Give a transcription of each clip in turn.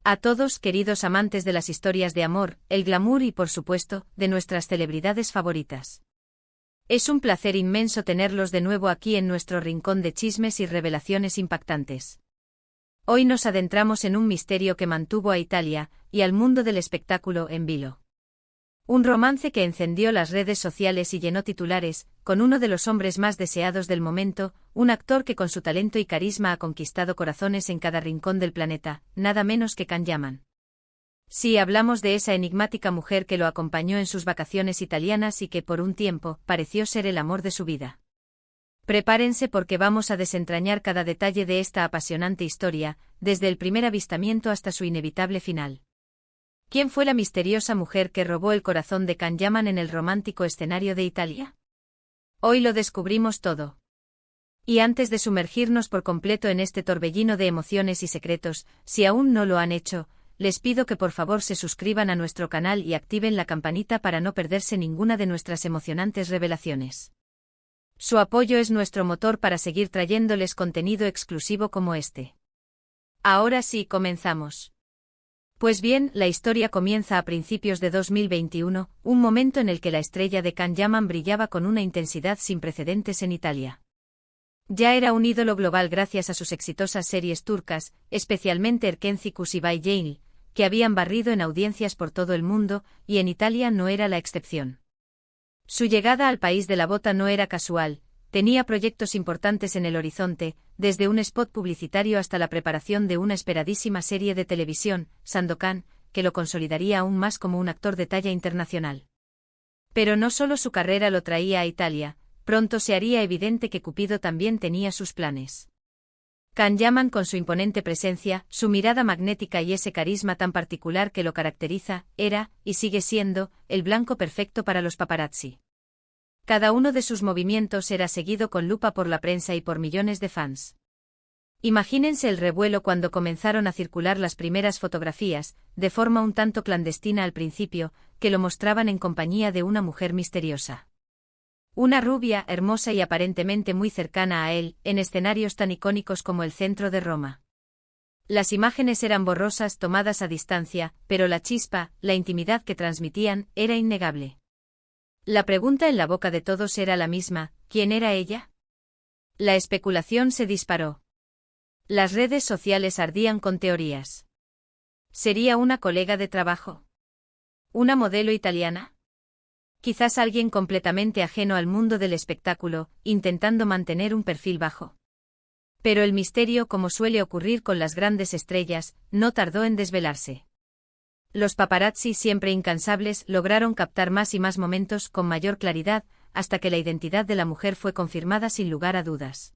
A todos, queridos amantes de las historias de amor, el glamour y, por supuesto, de nuestras celebridades favoritas. Es un placer inmenso tenerlos de nuevo aquí en nuestro rincón de chismes y revelaciones impactantes. Hoy nos adentramos en un misterio que mantuvo a Italia y al mundo del espectáculo en vilo. Un romance que encendió las redes sociales y llenó titulares, con uno de los hombres más deseados del momento, un actor que con su talento y carisma ha conquistado corazones en cada rincón del planeta, nada menos que Can Yaman. Sí, hablamos de esa enigmática mujer que lo acompañó en sus vacaciones italianas y que por un tiempo pareció ser el amor de su vida. Prepárense porque vamos a desentrañar cada detalle de esta apasionante historia, desde el primer avistamiento hasta su inevitable final. ¿Quién fue la misteriosa mujer que robó el corazón de Can Yaman en el romántico escenario de Italia? Hoy lo descubrimos todo. Y antes de sumergirnos por completo en este torbellino de emociones y secretos, si aún no lo han hecho, les pido que por favor se suscriban a nuestro canal y activen la campanita para no perderse ninguna de nuestras emocionantes revelaciones. Su apoyo es nuestro motor para seguir trayéndoles contenido exclusivo como este. Ahora sí, comenzamos. Pues bien, la historia comienza a principios de 2021, un momento en el que la estrella de Can Yaman brillaba con una intensidad sin precedentes en Italia. Ya era un ídolo global gracias a sus exitosas series turcas, especialmente Erkenci y Bay Jail, que habían barrido en audiencias por todo el mundo, y en Italia no era la excepción. Su llegada al país de la bota no era casual, tenía proyectos importantes en el horizonte, desde un spot publicitario hasta la preparación de una esperadísima serie de televisión, Sandokan, que lo consolidaría aún más como un actor de talla internacional. Pero no solo su carrera lo traía a Italia, pronto se haría evidente que Cupido también tenía sus planes. Can Yaman, con su imponente presencia, su mirada magnética y ese carisma tan particular que lo caracteriza, era, y sigue siendo, el blanco perfecto para los paparazzi. Cada uno de sus movimientos era seguido con lupa por la prensa y por millones de fans. Imagínense el revuelo cuando comenzaron a circular las primeras fotografías, de forma un tanto clandestina al principio, que lo mostraban en compañía de una mujer misteriosa. Una rubia, hermosa y aparentemente muy cercana a él, en escenarios tan icónicos como el centro de Roma. Las imágenes eran borrosas, tomadas a distancia, pero la chispa, la intimidad que transmitían, era innegable. La pregunta en la boca de todos era la misma: ¿quién era ella? La especulación se disparó. Las redes sociales ardían con teorías. ¿Sería una colega de trabajo? ¿Una modelo italiana? Quizás alguien completamente ajeno al mundo del espectáculo, intentando mantener un perfil bajo. Pero el misterio, como suele ocurrir con las grandes estrellas, no tardó en desvelarse. Los paparazzi, siempre incansables, lograron captar más y más momentos con mayor claridad, hasta que la identidad de la mujer fue confirmada sin lugar a dudas.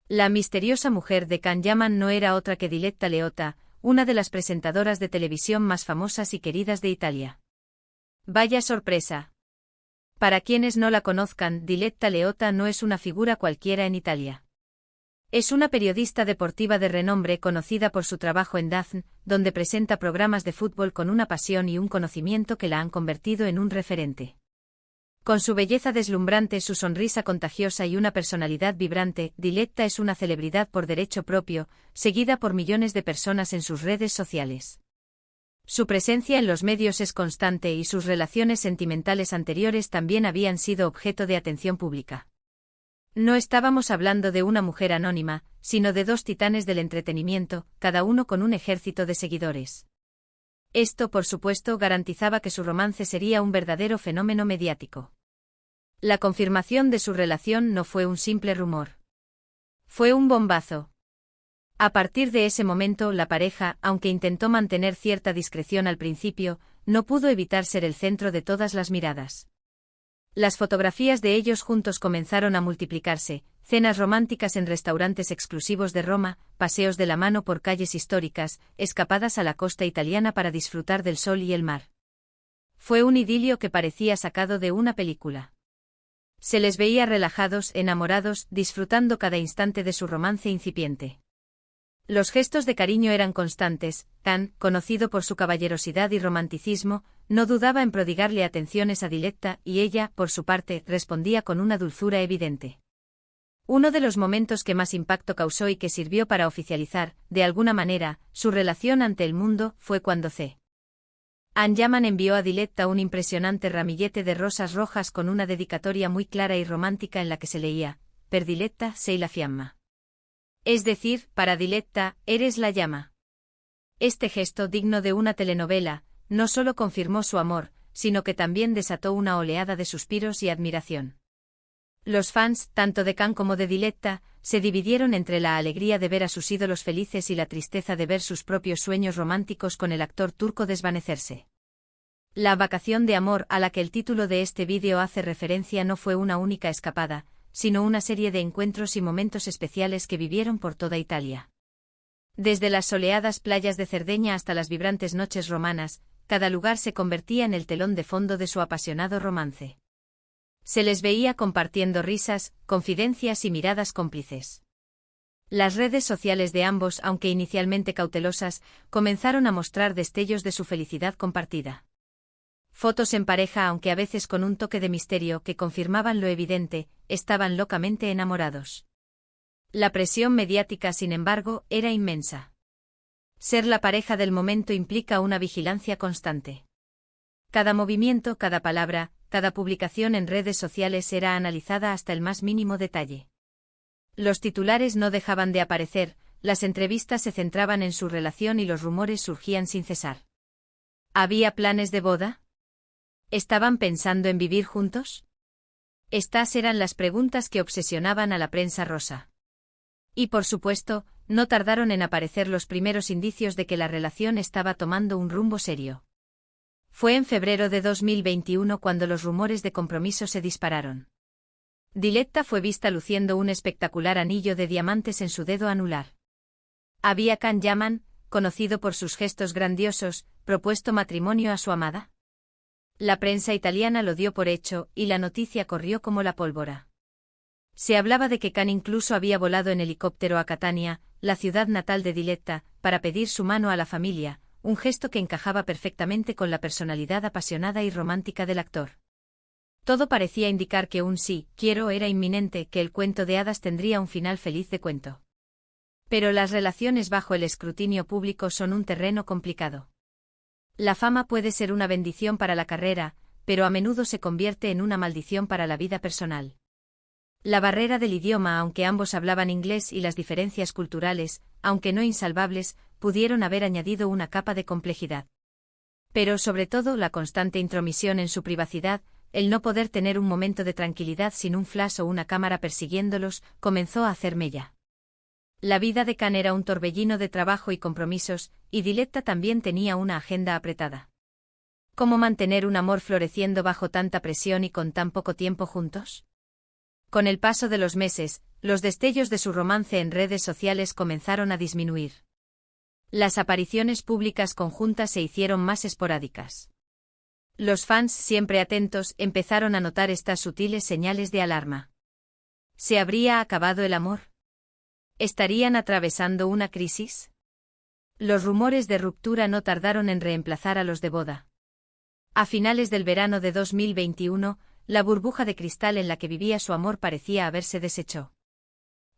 La misteriosa mujer de Can Yaman no era otra que Diletta Leotta, una de las presentadoras de televisión más famosas y queridas de Italia. ¡Vaya sorpresa! Para quienes no la conozcan, Diletta Leotta no es una figura cualquiera en Italia. Es una periodista deportiva de renombre conocida por su trabajo en DAZN, donde presenta programas de fútbol con una pasión y un conocimiento que la han convertido en un referente. Con su belleza deslumbrante, su sonrisa contagiosa y una personalidad vibrante, Diletta es una celebridad por derecho propio, seguida por millones de personas en sus redes sociales. Su presencia en los medios es constante y sus relaciones sentimentales anteriores también habían sido objeto de atención pública. No estábamos hablando de una mujer anónima, sino de dos titanes del entretenimiento, cada uno con un ejército de seguidores. Esto, por supuesto, garantizaba que su romance sería un verdadero fenómeno mediático. La confirmación de su relación no fue un simple rumor. Fue un bombazo. A partir de ese momento, la pareja, aunque intentó mantener cierta discreción al principio, no pudo evitar ser el centro de todas las miradas. Las fotografías de ellos juntos comenzaron a multiplicarse, cenas románticas en restaurantes exclusivos de Roma, paseos de la mano por calles históricas, escapadas a la costa italiana para disfrutar del sol y el mar. Fue un idilio que parecía sacado de una película. Se les veía relajados, enamorados, disfrutando cada instante de su romance incipiente. Los gestos de cariño eran constantes. Can, conocido por su caballerosidad y romanticismo, no dudaba en prodigarle atenciones a Diletta, y ella, por su parte, respondía con una dulzura evidente. Uno de los momentos que más impacto causó y que sirvió para oficializar, de alguna manera, su relación ante el mundo, fue cuando C. Anjaman envió a Diletta un impresionante ramillete de rosas rojas con una dedicatoria muy clara y romántica en la que se leía: Per Diletta sei la fiamma. Es decir, para Diletta, eres la llama. Este gesto, digno de una telenovela, no solo confirmó su amor, sino que también desató una oleada de suspiros y admiración. Los fans, tanto de Can como de Diletta, se dividieron entre la alegría de ver a sus ídolos felices y la tristeza de ver sus propios sueños románticos con el actor turco desvanecerse. La vacación de amor a la que el título de este vídeo hace referencia no fue una única escapada, sino una serie de encuentros y momentos especiales que vivieron por toda Italia. Desde las soleadas playas de Cerdeña hasta las vibrantes noches romanas, cada lugar se convertía en el telón de fondo de su apasionado romance. Se les veía compartiendo risas, confidencias y miradas cómplices. Las redes sociales de ambos, aunque inicialmente cautelosas, comenzaron a mostrar destellos de su felicidad compartida. Fotos en pareja, aunque a veces con un toque de misterio que confirmaban lo evidente, estaban locamente enamorados. La presión mediática, sin embargo, era inmensa. Ser la pareja del momento implica una vigilancia constante. Cada movimiento, cada palabra, cada publicación en redes sociales era analizada hasta el más mínimo detalle. Los titulares no dejaban de aparecer, las entrevistas se centraban en su relación y los rumores surgían sin cesar. ¿Había planes de boda? ¿Estaban pensando en vivir juntos? Estas eran las preguntas que obsesionaban a la prensa rosa. Y por supuesto, no tardaron en aparecer los primeros indicios de que la relación estaba tomando un rumbo serio. Fue en febrero de 2021 cuando los rumores de compromiso se dispararon. Diletta fue vista luciendo un espectacular anillo de diamantes en su dedo anular. ¿Había Can Yaman, conocido por sus gestos grandiosos, propuesto matrimonio a su amada? La prensa italiana lo dio por hecho, y la noticia corrió como la pólvora. Se hablaba de que Can incluso había volado en helicóptero a Catania, la ciudad natal de Diletta, para pedir su mano a la familia, un gesto que encajaba perfectamente con la personalidad apasionada y romántica del actor. Todo parecía indicar que un sí, quiero era inminente, que el cuento de hadas tendría un final feliz de cuento. Pero las relaciones bajo el escrutinio público son un terreno complicado. La fama puede ser una bendición para la carrera, pero a menudo se convierte en una maldición para la vida personal. La barrera del idioma, aunque ambos hablaban inglés, y las diferencias culturales, aunque no insalvables, pudieron haber añadido una capa de complejidad. Pero sobre todo la constante intromisión en su privacidad, el no poder tener un momento de tranquilidad sin un flash o una cámara persiguiéndolos, comenzó a hacer mella. La vida de Can era un torbellino de trabajo y compromisos, y Diletta también tenía una agenda apretada. ¿Cómo mantener un amor floreciendo bajo tanta presión y con tan poco tiempo juntos? Con el paso de los meses, los destellos de su romance en redes sociales comenzaron a disminuir. Las apariciones públicas conjuntas se hicieron más esporádicas. Los fans, siempre atentos, empezaron a notar estas sutiles señales de alarma. ¿Se habría acabado el amor? ¿Estarían atravesando una crisis? Los rumores de ruptura no tardaron en reemplazar a los de boda. A finales del verano de 2021, la burbuja de cristal en la que vivía su amor parecía haberse deshecho.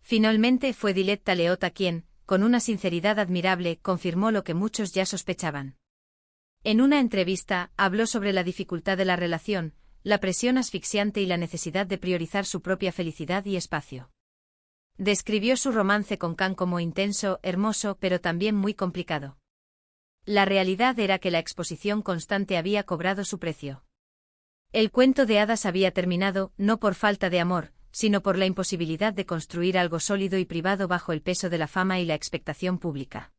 Finalmente fue Diletta Leotta quien, con una sinceridad admirable, confirmó lo que muchos ya sospechaban. En una entrevista, habló sobre la dificultad de la relación, la presión asfixiante y la necesidad de priorizar su propia felicidad y espacio. Describió su romance con Can como intenso, hermoso, pero también muy complicado. La realidad era que la exposición constante había cobrado su precio. El cuento de hadas había terminado, no por falta de amor, sino por la imposibilidad de construir algo sólido y privado bajo el peso de la fama y la expectación pública.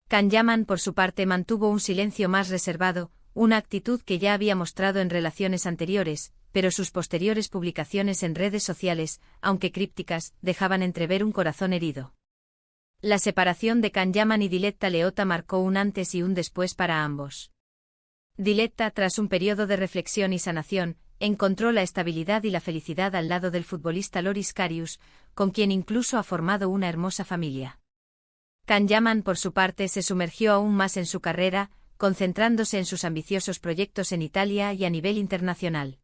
Can Yaman, por su parte, mantuvo un silencio más reservado, una actitud que ya había mostrado en relaciones anteriores, pero sus posteriores publicaciones en redes sociales, aunque crípticas, dejaban entrever un corazón herido. La separación de Can Yaman y Diletta Leotta marcó un antes y un después para ambos. Diletta, tras un periodo de reflexión y sanación, encontró la estabilidad y la felicidad al lado del futbolista Loris Karius, con quien incluso ha formado una hermosa familia. Can Yaman, por su parte, se sumergió aún más en su carrera, concentrándose en sus ambiciosos proyectos en Italia y a nivel internacional.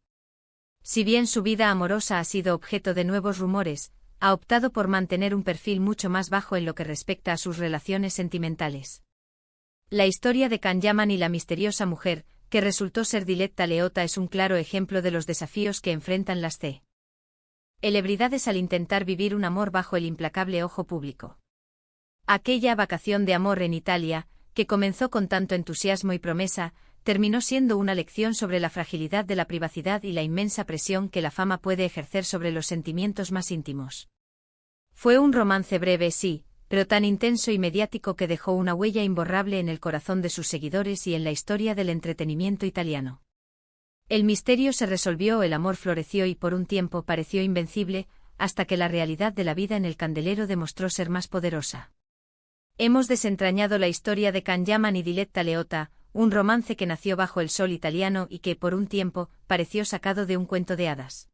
Si bien su vida amorosa ha sido objeto de nuevos rumores, ha optado por mantener un perfil mucho más bajo en lo que respecta a sus relaciones sentimentales. La historia de Can Yaman y la misteriosa mujer, que resultó ser Diletta Leotta, es un claro ejemplo de los desafíos que enfrentan las celebridades al intentar vivir un amor bajo el implacable ojo público. Aquella vacación de amor en Italia, que comenzó con tanto entusiasmo y promesa, terminó siendo una lección sobre la fragilidad de la privacidad y la inmensa presión que la fama puede ejercer sobre los sentimientos más íntimos. Fue un romance breve, sí, pero tan intenso y mediático que dejó una huella imborrable en el corazón de sus seguidores y en la historia del entretenimiento italiano. El misterio se resolvió, el amor floreció y por un tiempo pareció invencible, hasta que la realidad de la vida en el candelero demostró ser más poderosa. Hemos desentrañado la historia de Can Yaman y Diletta Leotta, un romance que nació bajo el sol italiano y que, por un tiempo, pareció sacado de un cuento de hadas.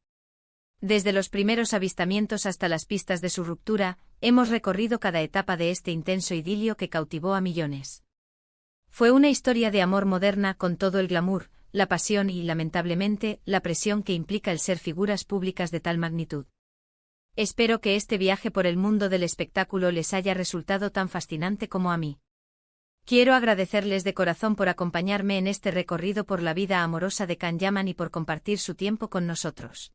Desde los primeros avistamientos hasta las pistas de su ruptura, hemos recorrido cada etapa de este intenso idilio que cautivó a millones. Fue una historia de amor moderna con todo el glamour, la pasión y, lamentablemente, la presión que implica el ser figuras públicas de tal magnitud. Espero que este viaje por el mundo del espectáculo les haya resultado tan fascinante como a mí. Quiero agradecerles de corazón por acompañarme en este recorrido por la vida amorosa de Can Yaman y por compartir su tiempo con nosotros.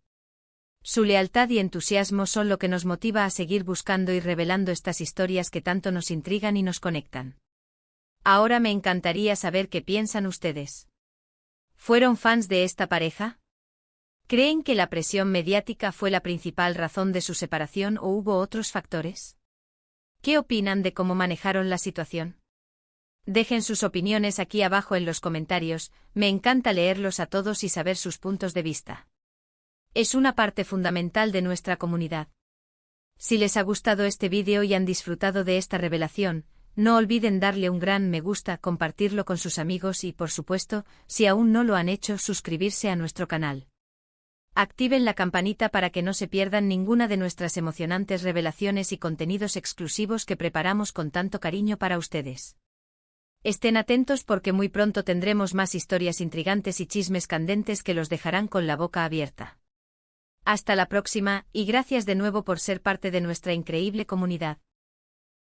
Su lealtad y entusiasmo son lo que nos motiva a seguir buscando y revelando estas historias que tanto nos intrigan y nos conectan. Ahora me encantaría saber qué piensan ustedes. ¿Fueron fans de esta pareja? ¿Creen que la presión mediática fue la principal razón de su separación o hubo otros factores? ¿Qué opinan de cómo manejaron la situación? Dejen sus opiniones aquí abajo en los comentarios, me encanta leerlos a todos y saber sus puntos de vista. Es una parte fundamental de nuestra comunidad. Si les ha gustado este vídeo y han disfrutado de esta revelación, no olviden darle un gran me gusta, compartirlo con sus amigos y, por supuesto, si aún no lo han hecho, suscribirse a nuestro canal. Activen la campanita para que no se pierdan ninguna de nuestras emocionantes revelaciones y contenidos exclusivos que preparamos con tanto cariño para ustedes. Estén atentos porque muy pronto tendremos más historias intrigantes y chismes candentes que los dejarán con la boca abierta. Hasta la próxima, y gracias de nuevo por ser parte de nuestra increíble comunidad.